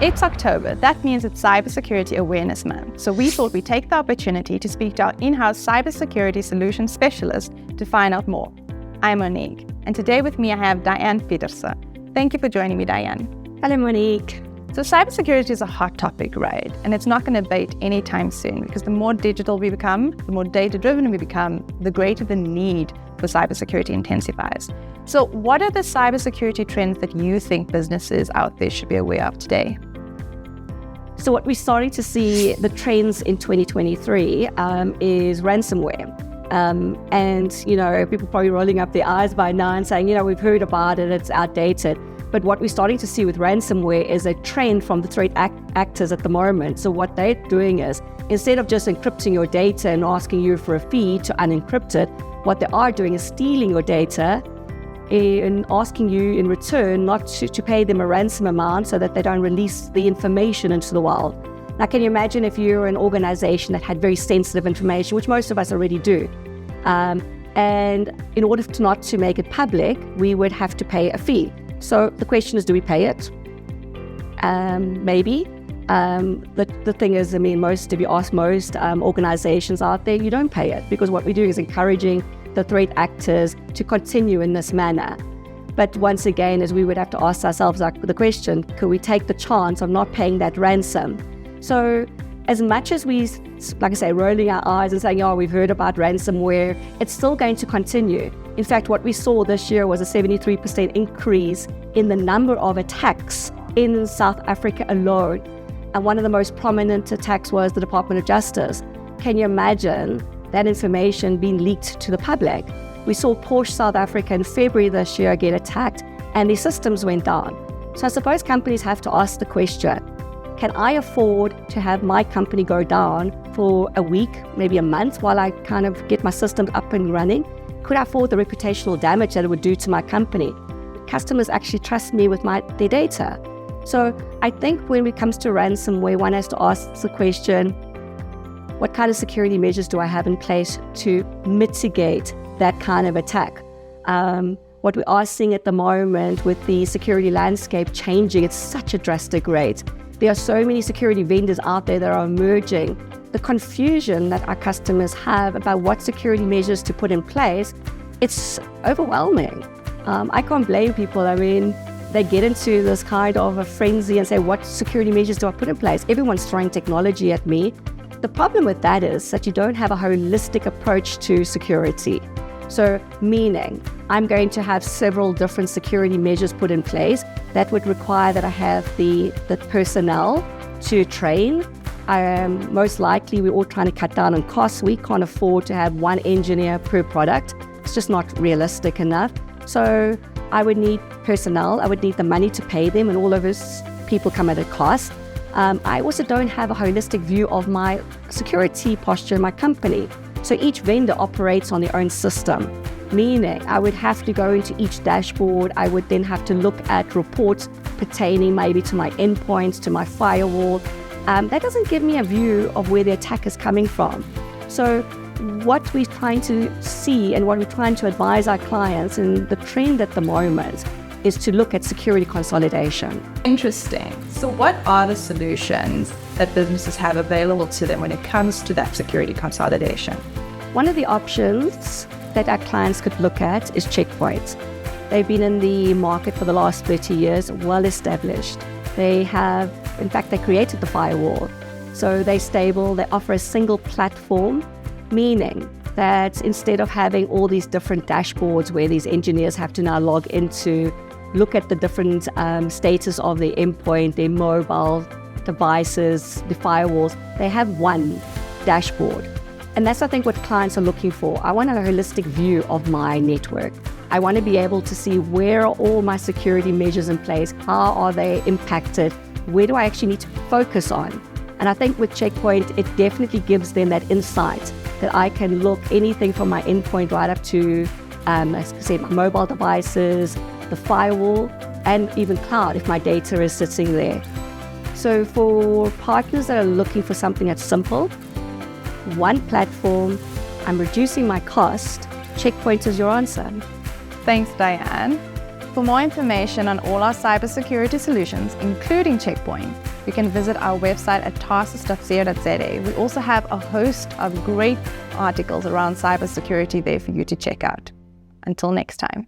It's October. That means it's Cybersecurity Awareness Month. So we thought we'd take the opportunity to speak to our in-house cybersecurity solution specialist to find out more. I'm Monique, and today with me I have Diane Pieterse. Thank you for joining me, Diane. Hello, Monique. So cybersecurity is a hot topic, right? And it's not going to abate anytime soon, because the more digital we become, the more data-driven we become, the greater the need for cybersecurity intensifies. So what are the cybersecurity trends that you think businesses out there should be aware of today? So what we're starting to see, the trends in 2023 is ransomware. And, people probably rolling up their eyes by now and saying, we've heard about it, it's outdated. But what we're starting to see with ransomware is a trend from the threat actors at the moment. So what they're doing is, instead of just encrypting your data and asking you for a fee to unencrypt it, what they are doing is stealing your data and asking you in return not to pay them a ransom amount so that they don't release the information into the wild. Now, can you imagine if you're an organization that had very sensitive information, which most of us already do, and in order not to make it public, we would have to pay a fee. So the question is, do we pay it? Maybe. The thing is, if you ask most organizations out there, you don't pay it, because what we do is encouraging the threat actors to continue in this manner. But once again, as we would have to ask ourselves the question, could we take the chance of not paying that ransom? So as much as we, like I say, rolling our eyes and saying, we've heard about ransomware, it's still going to continue. In fact, what we saw this year was a 73% increase in the number of attacks in South Africa alone. And one of the most prominent attacks was the Department of Justice. Can you imagine that information being leaked to the public? We saw Porsche South Africa in February this year get attacked and their systems went down. So I suppose companies have to ask the question, can I afford to have my company go down for a week, maybe a month, while I kind of get my systems up and running? Could I afford the reputational damage that it would do to my company? Customers actually trust me with their data. So I think when it comes to ransomware, one has to ask the question, what kind of security measures do I have in place to mitigate that kind of attack? What we are seeing at the moment with the security landscape changing at such a drastic rate, there are so many security vendors out there that are emerging. The confusion that our customers have about what security measures to put in place, it's overwhelming. I can't blame people. They get into this kind of a frenzy and say, what security measures do I put in place? Everyone's throwing technology at me. The problem with that is that you don't have a holistic approach to security. So meaning, I'm going to have several different security measures put in place that would require that I have the personnel to train. Most likely, we're all trying to cut down on costs. We can't afford to have one engineer per product. It's just not realistic enough. So I would need personnel. I would need the money to pay them, and all of us people come at a cost. I also don't have a holistic view of my security posture in my company. So each vendor operates on their own system, meaning I would have to go into each dashboard. I would then have to look at reports pertaining maybe to my endpoints, to my firewall. That doesn't give me a view of where the attack is coming from. So what we're trying to see and what we're trying to advise our clients, and the trend at the moment, is to look at security consolidation. Interesting. So what are the solutions that businesses have available to them when it comes to that security consolidation? One of the options that our clients could look at is checkpoints. They've been in the market for the last 30 years, well established. They created the firewall. So they're stable, they offer a single platform, meaning that instead of having all these different dashboards where these engineers have to now log into, look at the different status of their endpoint, their mobile devices, the firewalls, they have one dashboard. And that's, I think, what clients are looking for. I want a holistic view of my network. I want to be able to see where are all my security measures in place, how are they impacted, where do I actually need to focus on? And I think with Checkpoint, it definitely gives them that insight that I can look anything from my endpoint right up to, as I said, my mobile devices, the firewall, and even cloud if my data is sitting there. So for partners that are looking for something that's simple, one platform, I'm reducing my cost, Checkpoint is your answer. Thanks, Diane. For more information on all our cybersecurity solutions, including Checkpoint, you can visit our website at tarsus.co.za. We also have a host of great articles around cybersecurity there for you to check out. Until next time.